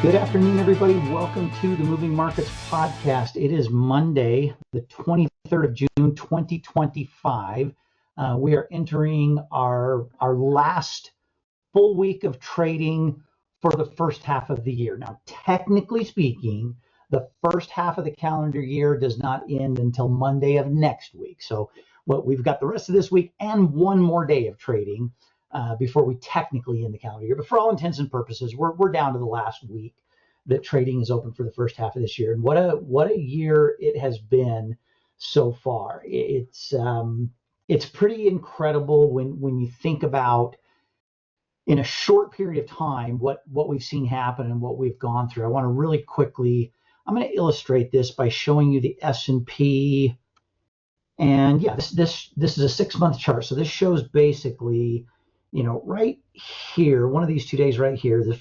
Good afternoon, everybody. Welcome to the Moving Markets Podcast. It is Monday, the 23rd of June, 2025. We are entering our last full week of trading for the first half of the year. Now, technically speaking, the first half of the calendar year does not end until Monday of next week. So we've got the rest of this week and one more day of trading before we technically end the calendar year. But for all intents and purposes, we're down to the last week that trading is open for the first half of this year. And what a year it has been so far. It's pretty incredible when you think about in a short period of time what we've seen happen and what we've gone through. I want to really quickly, I'm going to illustrate this by showing you the S&P. And yeah, this is a 6-month chart. So this shows basically, right here, one of these 2 days right here, the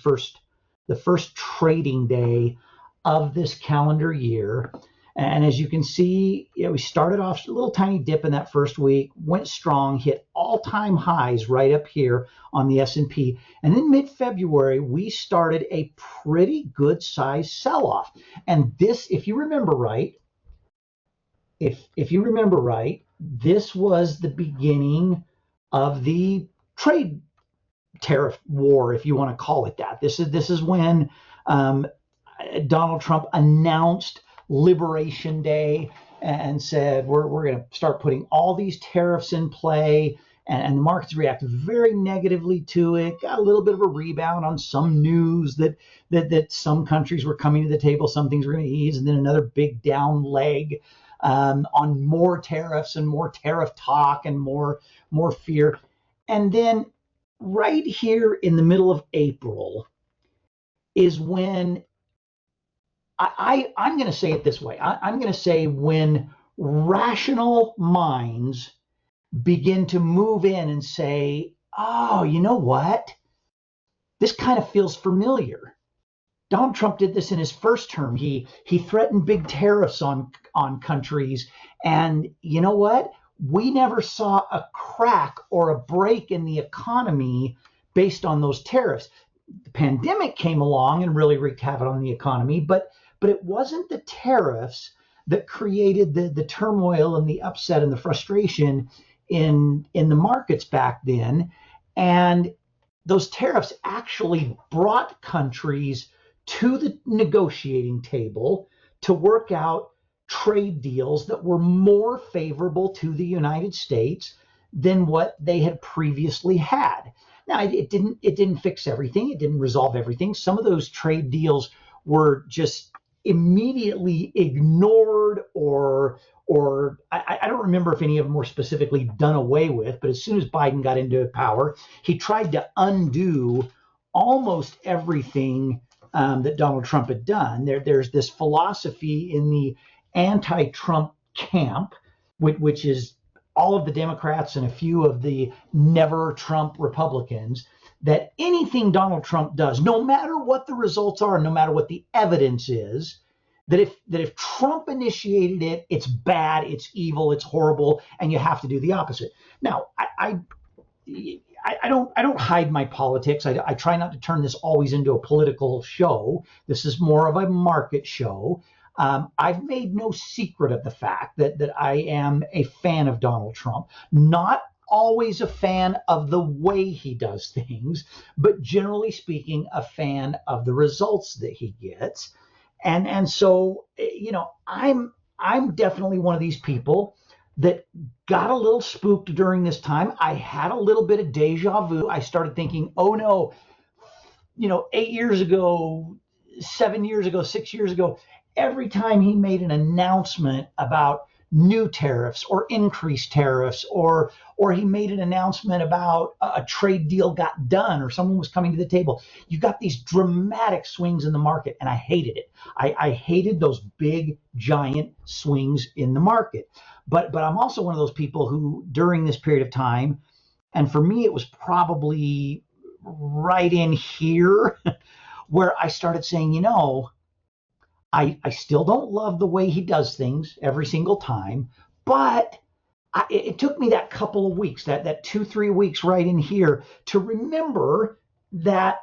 first trading day of this calendar year. And as you can see, we started off a little tiny dip in that first week, went strong, hit all-time highs right up here on the S&P. And then mid-February, we started a pretty good size sell-off. And this, if you remember right, this was the beginning of the trade tariff war, if you want to call it that. This is when Donald Trump announced Liberation Day and said we're going to start putting all these tariffs in play, and the markets reacted very negatively to it. Got a little bit of a rebound on some news that some countries were coming to the table, some things were going to ease, and then another big down leg on more tariffs and more tariff talk and more fear. And then right here in the middle of April is when I'm going to say it this way. I'm going to say when rational minds begin to move in and say, oh, you know what? This kind of feels familiar. Donald Trump did this in his first term. He threatened big tariffs on countries. And you know what? We never saw a crack or a break in the economy based on those tariffs. The pandemic came along and really wreaked havoc on the economy, but it wasn't the tariffs that created the turmoil and the upset and the frustration in the markets back then. And those tariffs actually brought countries to the negotiating table to work out trade deals that were more favorable to the United States than what they had previously had. Now, it didn't fix everything. It didn't resolve everything. Some of those trade deals were just immediately ignored, or I don't remember if any of them were specifically done away with, but as soon as Biden got into power, he tried to undo almost everything that Donald Trump had done. There's this philosophy in the anti-Trump camp, which is all of the Democrats and a few of the never Trump Republicans, that anything Donald Trump does, no matter what the results are, no matter what the evidence is, that if Trump initiated it, it's bad, it's evil, it's horrible, and you have to do the opposite. Now, I don't hide my politics. I try not to turn this always into a political show. This is more of a market show. I've made no secret of the fact that I am a fan of Donald Trump, not always a fan of the way he does things, but generally speaking, a fan of the results that he gets. And so, I'm definitely one of these people that got a little spooked during this time. I had a little bit of deja vu. I started thinking, oh no, 8 years ago, 7 years ago, 6 years ago, every time he made an announcement about new tariffs or increased tariffs, or he made an announcement about a trade deal got done or someone was coming to the table, you got these dramatic swings in the market, and I hated it. I hated those big, giant swings in the market. But I'm also one of those people who, during this period of time, and for me, it was probably right in here where I started saying, I still don't love the way he does things every single time, but it took me that couple of weeks, that 2-3 weeks right in here, to remember that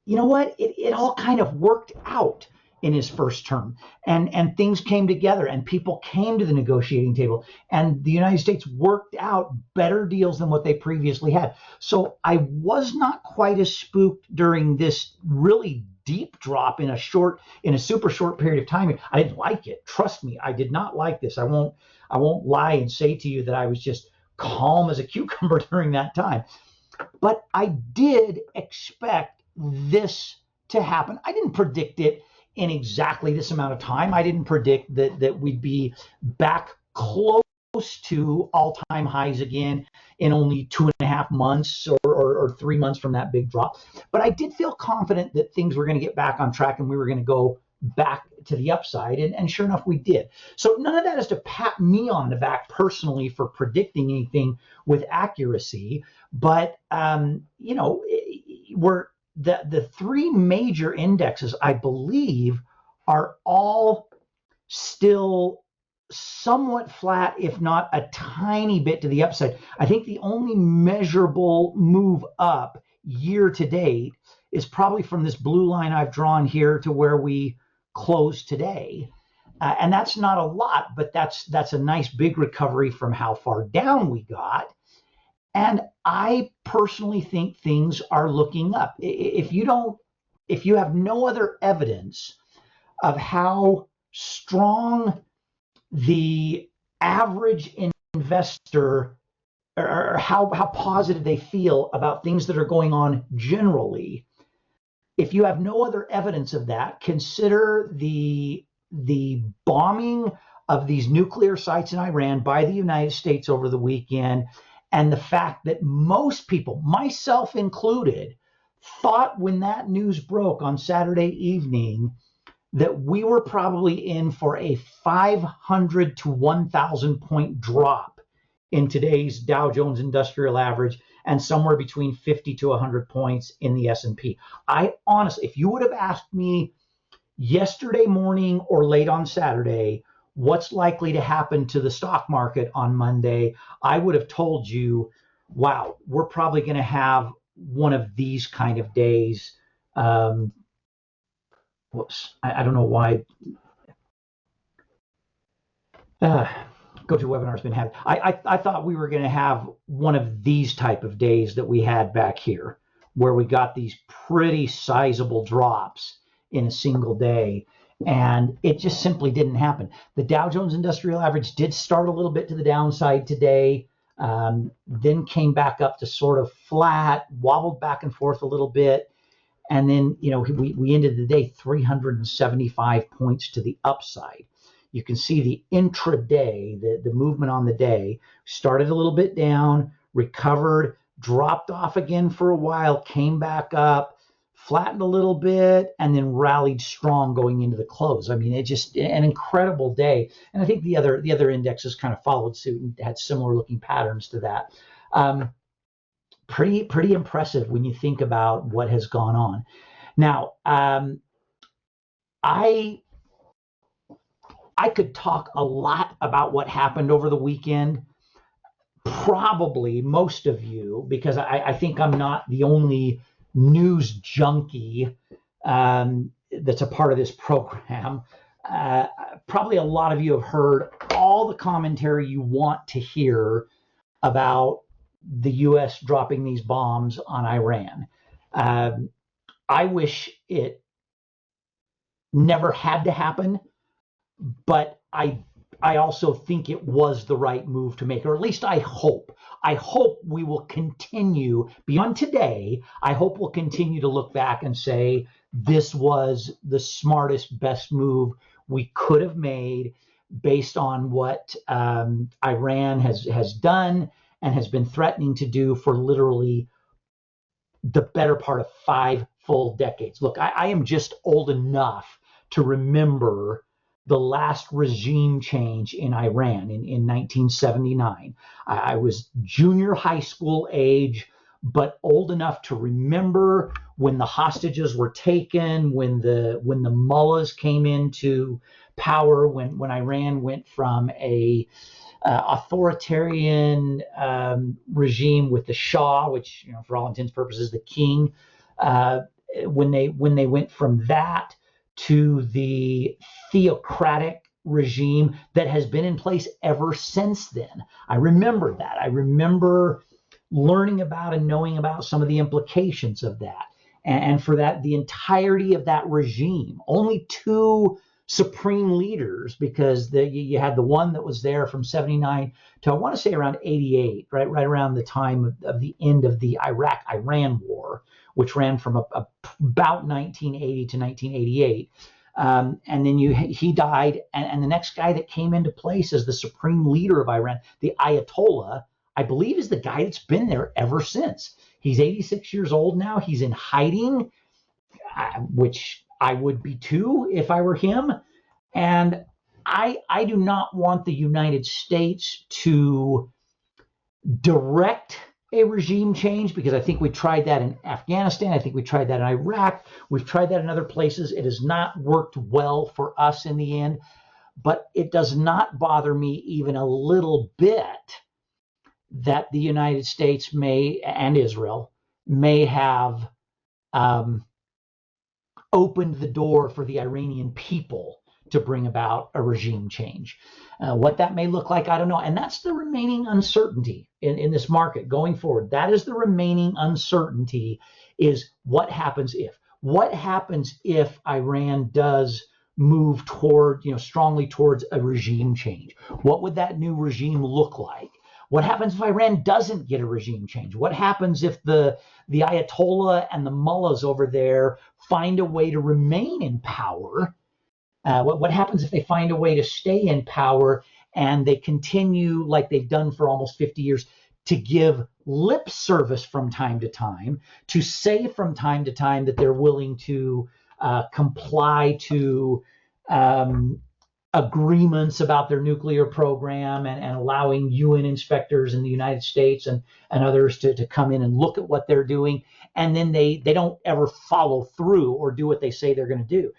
you know what? It all kind of worked out in his first term, and things came together, and people came to the negotiating table, and the United States worked out better deals than what they previously had. So I was not quite as spooked during this really deep drop in a super short period of time. I didn't like it. Trust me, I did not like this. I won't lie and say to you that I was just calm as a cucumber during that time. But I did expect this to happen. I didn't predict it in exactly this amount of time. I didn't predict that we'd be back close to all-time highs again in only 2.5 months or 3 months from that big drop. But I did feel confident that things were going to get back on track and we were going to go back to the upside. And sure enough, we did. So none of that is to pat me on the back personally for predicting anything with accuracy. But, we're the three major indexes, I believe, are all still somewhat flat, if not a tiny bit to the upside. I think the only measurable move up year to date is probably from this blue line I've drawn here to where we closed today. And that's not a lot, but that's a nice big recovery from how far down we got. And I personally think things are looking up. If you have no other evidence of how strong the average investor or how positive they feel about things that are going on generally, if you have no other evidence of that, consider the bombing of these nuclear sites in Iran by the United States over the weekend, and the fact that most people, myself included, thought when that news broke on Saturday evening that we were probably in for a 500 to 1,000 point drop in today's Dow Jones Industrial Average and somewhere between 50 to 100 points in the S&P. I honestly, if you would have asked me yesterday morning or late on Saturday, what's likely to happen to the stock market on Monday, I would have told you, wow, we're probably going to have one of these kind of days. Whoops, I don't know why. GoToWebinar's been having. I thought we were going to have one of these type of days that we had back here, where we got these pretty sizable drops in a single day. And it just simply didn't happen. The Dow Jones Industrial Average did start a little bit to the downside today, then came back up to sort of flat, wobbled back and forth a little bit. And then, we ended the day 375 points to the upside. You can see the intraday, the movement on the day, started a little bit down, recovered, dropped off again for a while, came back up, flattened a little bit, and then rallied strong going into the close. I mean, it just an incredible day. And I think the other indexes kind of followed suit and had similar looking patterns to that. Pretty impressive when you think about what has gone on. Now, I could talk a lot about what happened over the weekend. Probably most of you, because I think I'm not the only news junkie that's a part of this program. Probably a lot of you have heard all the commentary you want to hear about the U.S. dropping these bombs on Iran. I wish it never had to happen, but I also think it was the right move to make, or at least I hope. I hope we will continue beyond today. I hope we'll continue to look back and say this was the smartest, best move we could have made based on what Iran has done and has been threatening to do for literally the better part of 5 full decades. Look, I am just old enough to remember the last regime change in Iran in 1979. I was junior high school age, but old enough to remember when the hostages were taken, when the mullahs came into power, when Iran went from a authoritarian regime with the Shah, which, for all intents and purposes, the king, when they went from that to the theocratic regime that has been in place ever since then. I remember that. I remember learning about and knowing about some of the implications of that. And for that, the entirety of that regime, only two supreme leaders, because you had the one that was there from 79 to, I want to say, around 88, right around the time of the end of the Iraq-Iran war, which ran from about 1980 to 1988. And then he died, and the next guy that came into place as the supreme leader of Iran, the Ayatollah, I believe, is the guy that's been there ever since. He's 86 years old now. He's in hiding, which I would be too if I were him. And I do not want the United States to direct a regime change, because I think we tried that in Afghanistan. I think we tried that in Iraq. We've tried that in other places. It has not worked well for us in the end, but it does not bother me even a little bit that the United States and Israel may have opened the door for the Iranian people to bring about a regime change. What that may look like, I don't know. And that's the remaining uncertainty in this market going forward. That is the remaining uncertainty, is what happens if. What happens if Iran does move strongly towards a regime change? What would that new regime look like? What happens if Iran doesn't get a regime change? What happens if the Ayatollah and the mullahs over there find a way to remain in power? What happens if they find a way to stay in power and they continue, like they've done for almost 50 years, to give lip service from time to time, to say from time to time that they're willing to comply to agreements about their nuclear program, and allowing UN inspectors in the United States and others to come in and look at what they're doing, and then they don't ever follow through or do what they say they're going to do.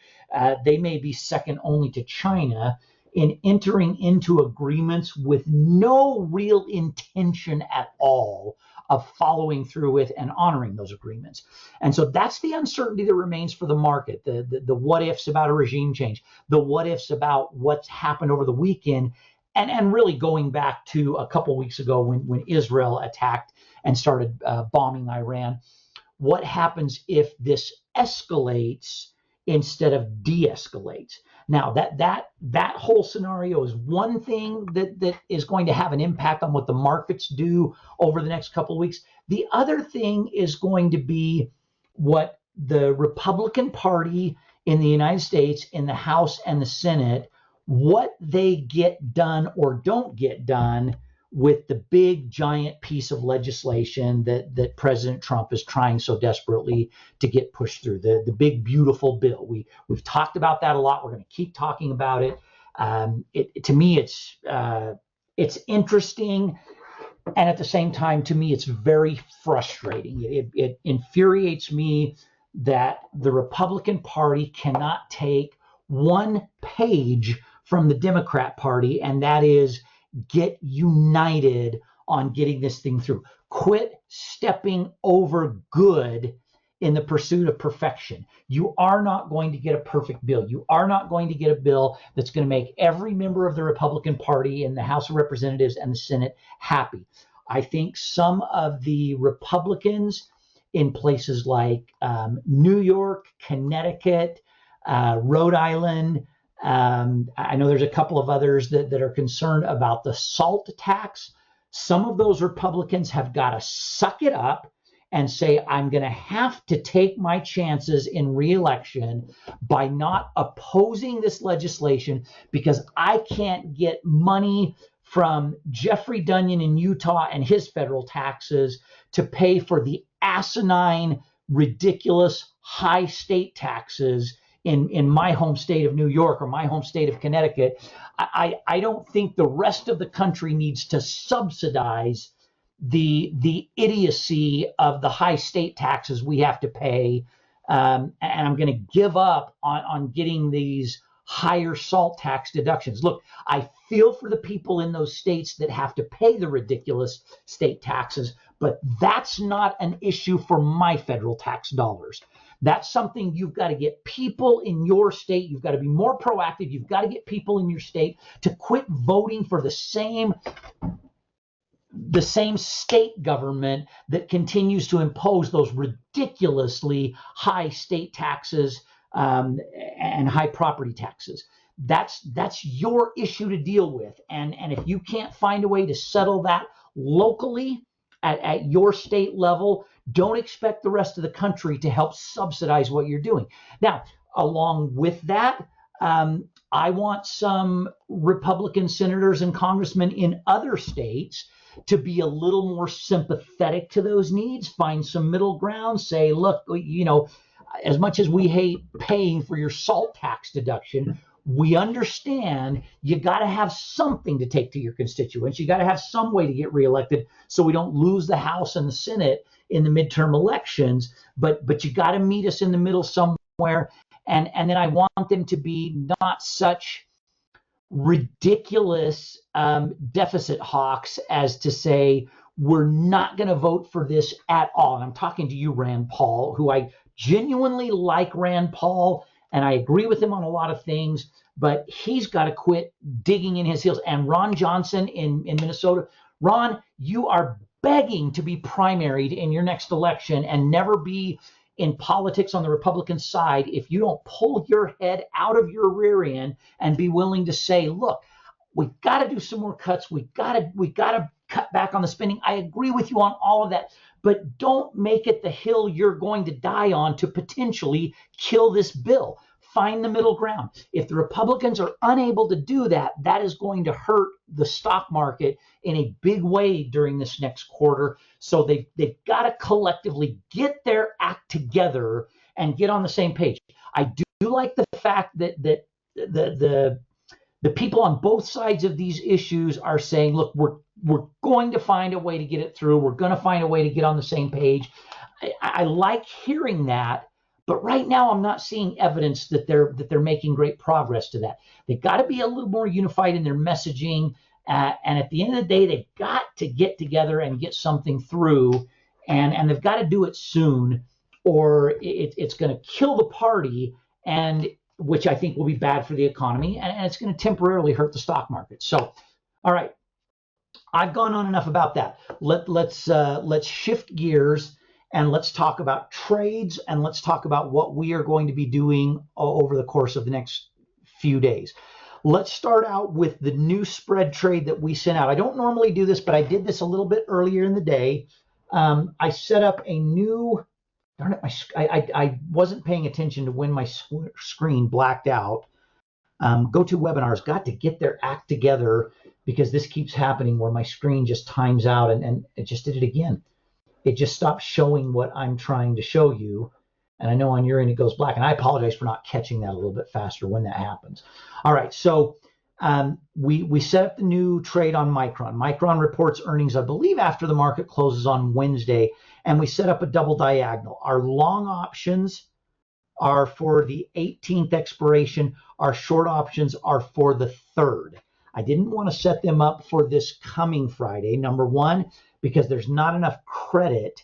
They may be second only to China in entering into agreements with no real intention at all of following through with and honoring those agreements. And so that's the uncertainty that remains for the market, the what ifs about a regime change, the what ifs about what's happened over the weekend, and really going back to a couple weeks ago when Israel attacked and started bombing Iran. What happens if this escalates instead of de-escalates? Now, that whole scenario is one thing that is going to have an impact on what the markets do over the next couple of weeks. The other thing is going to be what the Republican Party in the United States, in the House and the Senate, what they get done or don't get done with the big giant piece of legislation that President Trump is trying so desperately to get pushed through, the big beautiful bill. We've talked about that a lot. We're going to keep talking about it. To me, it's interesting, and at the same time, to me, it's very frustrating. It infuriates me that the Republican Party cannot take one page from the Democrat Party, and that is get united on getting this thing through. Quit stepping over good in the pursuit of perfection. You are not going to get a perfect bill. You are not going to get a bill that's going to make every member of the Republican Party in the House of Representatives and the Senate happy. I think some of the Republicans in places like New York, Connecticut, Rhode Island, I know there's a couple of others that are concerned about the SALT tax. Some of those Republicans have got to suck it up and say, I'm going to have to take my chances in re-election by not opposing this legislation, because I can't get money from Jeffrey Dunyon in Utah and his federal taxes to pay for the asinine, ridiculous high state taxes in my home state of New York or my home state of Connecticut. I don't think the rest of the country needs to subsidize the idiocy of the high state taxes we have to pay. And I'm going to give up on getting these higher SALT tax deductions. Look, I feel for the people in those states that have to pay the ridiculous state taxes, But that's not an issue for my federal tax dollars. That's something you've got to get people in your state. You've got to be more proactive. You've got to get people in your state to quit voting for the same state government that continues to impose those ridiculously high state taxes and high property taxes. That's your issue to deal with. And if you can't find a way to settle that locally at your state level, don't expect the rest of the country to help subsidize what you're doing. Now, along with that, I want some Republican senators and congressmen in other states to be a little more sympathetic to those needs, find some middle ground, say, look, as much as we hate paying for your SALT tax deduction, we understand you got to have something to take to your constituents. You got to have some way to get reelected so we don't lose the House and the Senate in the midterm elections. But you got to meet us in the middle somewhere. And then I want them to be not such ridiculous deficit hawks as to say, we're not going to vote for this at all. And I'm talking to you, Rand Paul, who I genuinely like Rand Paul, and I agree with him on a lot of things, but he's got to quit digging in his heels. And Ron Johnson in Minnesota, Ron, you are begging to be primaried in your next election and never be in politics on the Republican side if you don't pull your head out of your rear end and be willing to say, look, we got to do some more cuts. We got to cut back on the spending. I agree with you on all of that, but don't make it the hill you're going to die on to potentially kill this bill. Find the middle ground. If the Republicans are unable to do that, that is going to hurt the stock market in a big way during this next quarter. So they've got to collectively get their act together and get on the same page. I do like the fact that the people on both sides of these issues are saying, look, we're going to find a way to get it through. We're going to find a way to get on the same page. I like hearing that. But right now, I'm not seeing evidence that they're making great progress to that. They've got to be a little more unified in their messaging. And at the end of the day, they've got to get together and get something through. And they've got to do it soon, or it's going to kill the party, and which I think will be bad for the economy. And it's going to temporarily hurt the stock market. So, all right, I've gone on enough about that. Let's shift gears. And let's talk about trades, and let's talk about what we are going to be doing over the course of the next few days. Let's start out with the new spread trade that we sent out. I don't normally do this, but I did this a little bit earlier in the day. I set up a new, darn it, I wasn't paying attention to when my screen blacked out. GoToWebinar's got to get their act together, because this keeps happening where my screen just times out, and it just did it again. It just stopped showing what I'm trying to show you. And I know on your end it goes black. And I apologize for not catching that a little bit faster when that happens. All right, so we set up the new trade on Micron. Micron reports earnings, I believe, after the market closes on Wednesday. And we set up a double diagonal. Our long options are for the 18th expiration. Our short options are for the 3rd. I didn't want to set them up for this coming Friday. Number one, because there's not enough credit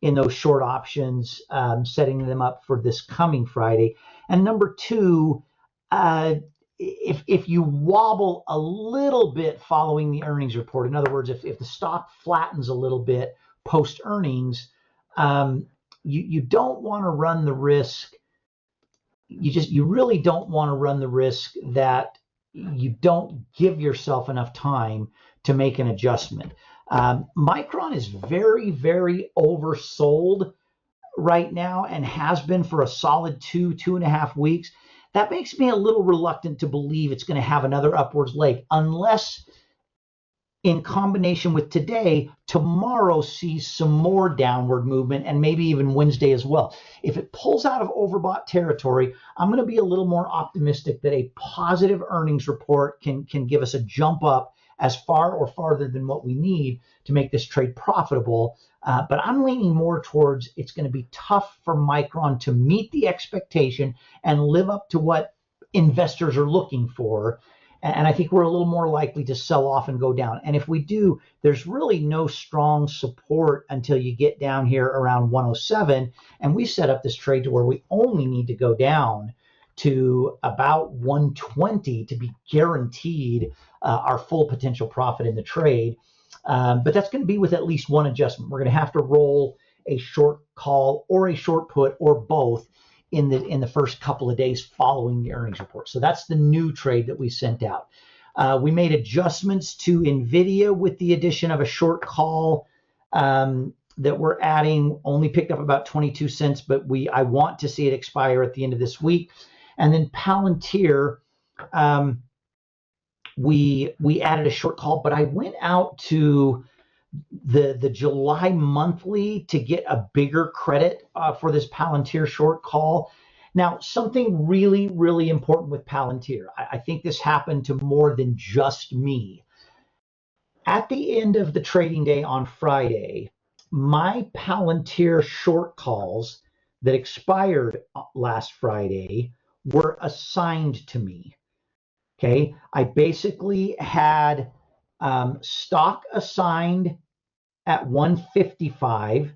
in those short options setting them up for this coming Friday. And number two, if you wobble a little bit following the earnings report, in other words, if the stock flattens a little bit post earnings, you don't want to run the risk. You really don't want to run the risk that you don't give yourself enough time to make an adjustment. Micron is very, very oversold right now and has been for a solid 2.5 weeks. That makes me a little reluctant to believe it's going to have another upwards leg, unless in combination with today, tomorrow sees some more downward movement, and maybe even Wednesday as well. If it pulls out of overbought territory, I'm going to be a little more optimistic that a positive earnings report can give us a jump up as far or farther than what we need to make this trade profitable. But I'm leaning more towards it's going to be tough for Micron to meet the expectation and live up to what investors are looking for. And I think we're a little more likely to sell off and go down. And if we do, there's really no strong support until you get down here around 107. And we set up this trade to where we only need to go down to about 120 to be guaranteed our full potential profit in the trade. But that's going to be with at least one adjustment. We're going to have to roll a short call or a short put or both in the first couple of days following the earnings report. So that's the new trade that we sent out. We made adjustments to Nvidia with the addition of a short call that we're adding. Only picked up about 22 cents, but I want to see it expire at the end of this week. And then Palantir, we added a short call, but I went out to the July monthly to get a bigger credit for this Palantir short call. Now, something really, really important with Palantir, I think this happened to more than just me. At the end of the trading day on Friday, my Palantir short calls that expired last Friday were assigned to me. Okay, I basically had stock assigned at 155.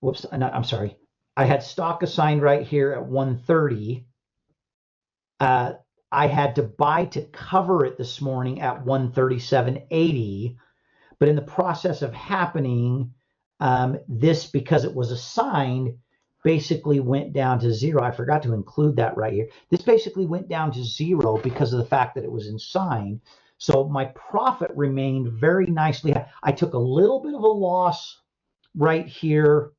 Whoops, I'm sorry. I had stock assigned right here at 130. I had to buy to cover it this morning at 137.80. But in the process of happening, this, because it was assigned, basically went down to zero. I forgot to include that right here. This basically went down to zero because of the fact that it was assigned. So my profit remained very nicely. I took a little bit of a loss right here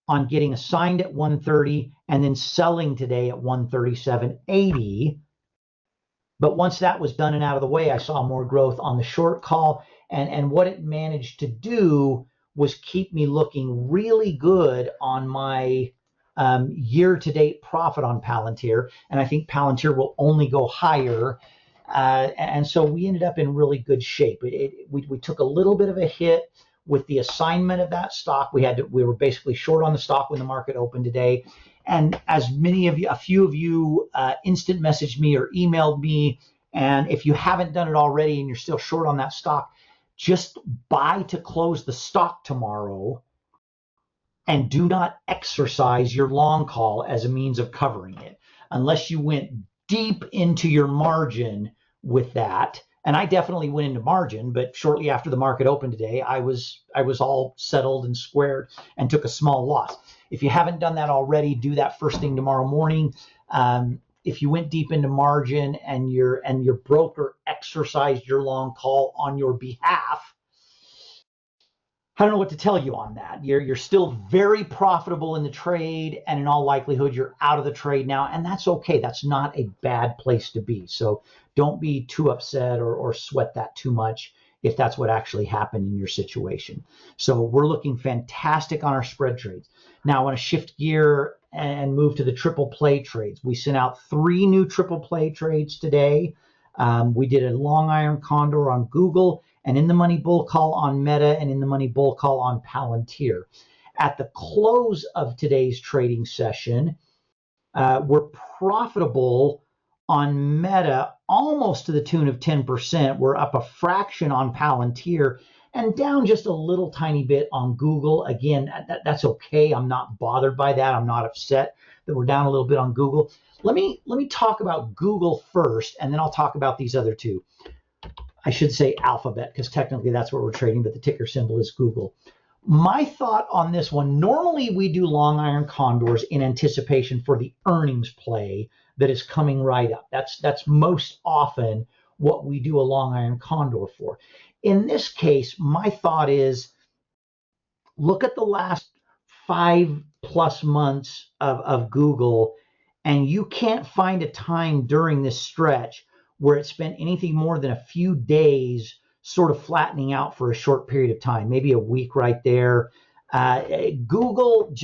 on getting assigned at 130 and then selling today at 137.80. But once that was done and out of the way, I saw more growth on the short call. And what it managed to do was keep me looking really good on my year-to-date profit on Palantir. And I think Palantir will only go higher. And so we ended up in really good shape. We took a little bit of a hit with the assignment of that stock. We were basically short on the stock when the market opened today. And as many of you, a few of you instant messaged me or emailed me. And if you haven't done it already and you're still short on that stock, just buy to close the stock tomorrow and do not exercise your long call as a means of covering it unless you went deep into your margin with that. And I definitely went into margin, but shortly after the market opened today, I was all settled and squared and took a small loss. If you haven't done that already, do that first thing tomorrow morning. If you went deep into margin and your broker exercised your long call on your behalf, I don't know what to tell you on that. You're still very profitable in the trade, and in all likelihood, you're out of the trade now, and that's okay. That's not a bad place to be. So don't be too upset or sweat that too much if that's what actually happened in your situation. So we're looking fantastic on our spread trades. Now I want to shift gear and move to the triple play trades. We sent out 3 new triple play trades today. We did a long iron condor on Google, and in the money bull call on Meta, and in the money bull call on Palantir. At the close of today's trading session, we're profitable on Meta almost to the tune of 10%. We're up a fraction on Palantir and down just a little tiny bit on Google. Again, that's okay. I'm not bothered by that. I'm not upset that we're down a little bit on Google. Let me talk about Google first, and then I'll talk about these other two. I should say Alphabet, because technically that's what we're trading, but the ticker symbol is Google. My thought on this one, normally we do long iron condors in anticipation for the earnings play that is coming right up. That's most often what we do a long iron condor for. In this case, my thought is, look at the last 5+ months of Google, and you can't find a time during this stretch where it spent anything more than a few days sort of flattening out for a short period of time, maybe a week right there. Google,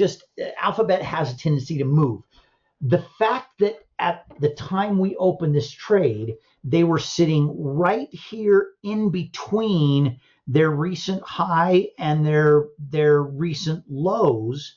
Alphabet has a tendency to move. The fact that at the time we opened this trade, they were sitting right here in between their recent high and their recent lows.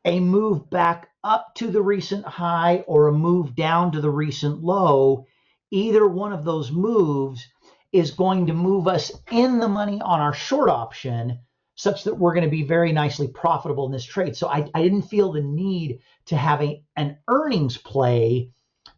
a move back up to the recent high or a move down to the recent low, either one of those moves is going to move us in the money on our short option such that we're going to be very nicely profitable in this trade. So I didn't feel the need to have an earnings play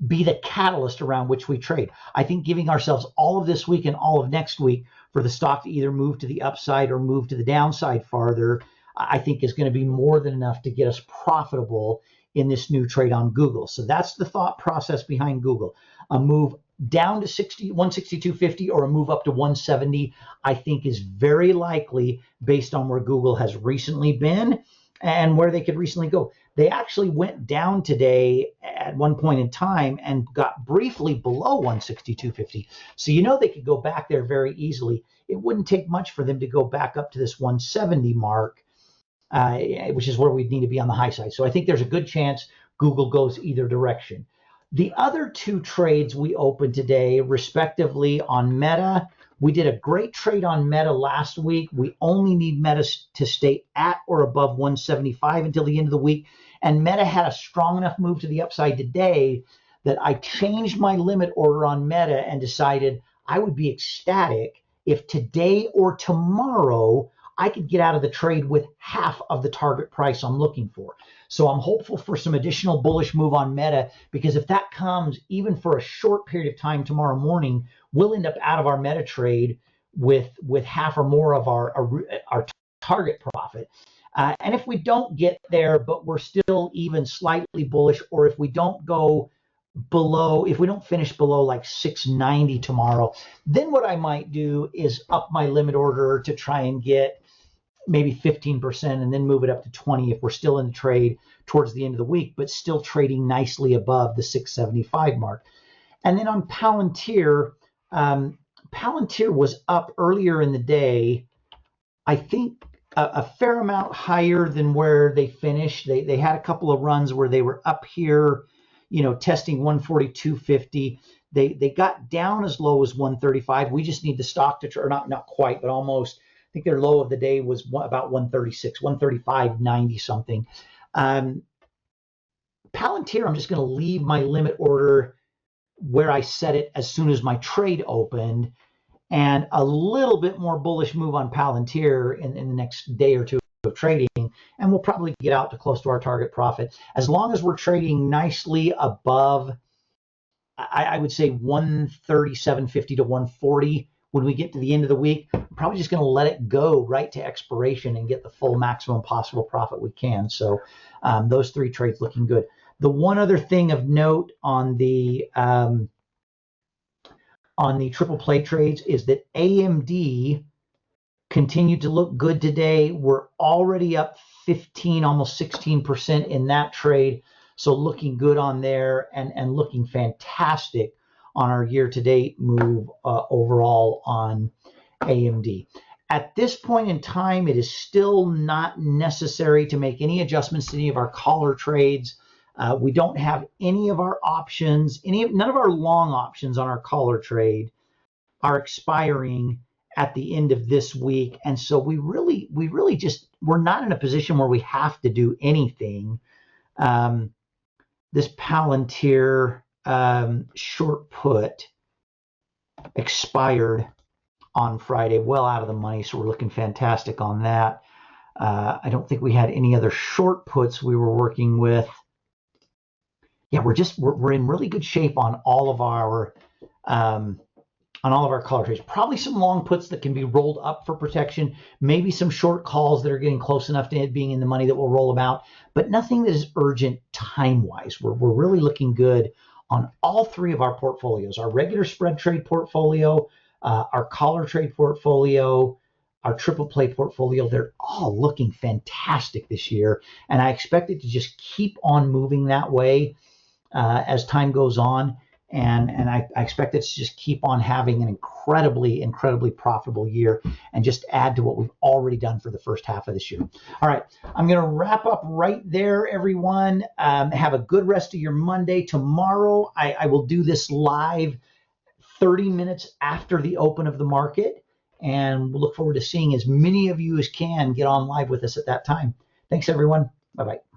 be the catalyst around which we trade. I think giving ourselves all of this week and all of next week for the stock to either move to the upside or move to the downside farther, I think is going to be more than enough to get us profitable in this new trade on Google. So that's the thought process behind Google. A move down to 162.50 or a move up to 170, I think is very likely based on where Google has recently been and where they could recently go. They actually went down today at one point in time and got briefly below 162.50. So you know they could go back there very easily. It wouldn't take much for them to go back up to this 170 mark, which is where we'd need to be on the high side. So I think there's a good chance Google goes either direction. The other two trades we opened today, respectively, on Meta. We did a great trade on Meta last week. We only need Meta to stay at or above 175 until the end of the week. And Meta had a strong enough move to the upside today that I changed my limit order on Meta and decided I would be ecstatic if today or tomorrow I could get out of the trade with half of the target price I'm looking for. So I'm hopeful for some additional bullish move on Meta, because if that comes even for a short period of time tomorrow morning, we'll end up out of our Meta trade with half or more of our target profit. And if we don't get there, but we're still even slightly bullish, or if we don't go below, if we don't finish below like 690 tomorrow, then what I might do is up my limit order to try and get maybe 15% and then move it up to 20 if we're still in the trade towards the end of the week, but still trading nicely above the 675 mark. And then on Palantir, Palantir was up earlier in the day, I think a fair amount higher than where they finished. They had a couple of runs where they were up here, testing 142.50. They got down as low as 135. We just need the stock to, or not quite, but almost. I think their low of the day was about 136, 135.90 something. Palantir, I'm just going to leave my limit order where I set it as soon as my trade opened, and a little bit more bullish move on Palantir in the next day or two of trading, and we'll probably get out to close to our target profit. As long as we're trading nicely above, I would say 137.50 to 140, when we get to the end of the week, I'm probably just going to let it go right to expiration and get the full maximum possible profit we can. So those three trades looking good. The one other thing of note on the triple play trades is that AMD continued to look good today. We're already up 15, almost 16% in that trade. So looking good on there, and looking fantastic on our year-to-date move overall on AMD. At this point in time, it is still not necessary to make any adjustments to any of our collar trades. We don't have any of our options, none of our long options on our collar trade are expiring at the end of this week. And so we really we're not in a position where we have to do anything. This Palantir short put expired on Friday, well out of the money, so we're looking fantastic on that. I don't think we had any other short puts we were working with. Yeah, we're in really good shape on all of our collar trades. Probably some long puts that can be rolled up for protection. Maybe some short calls that are getting close enough to it being in the money that will roll them out, but nothing that is urgent time-wise. We're really looking good on all three of our portfolios: our regular spread trade portfolio, our collar trade portfolio, our triple play portfolio. They're all looking fantastic this year, and I expect it to just keep on moving that way as time goes on. And I expect it to just keep on having an incredibly, incredibly profitable year and just add to what we've already done for the first half of this year. All right, I'm going to wrap up right there, everyone. Have a good rest of your Monday. Tomorrow, I will do this live 30 minutes after the open of the market, and we'll look forward to seeing as many of you as can get on live with us at that time. Thanks, everyone. Bye-bye.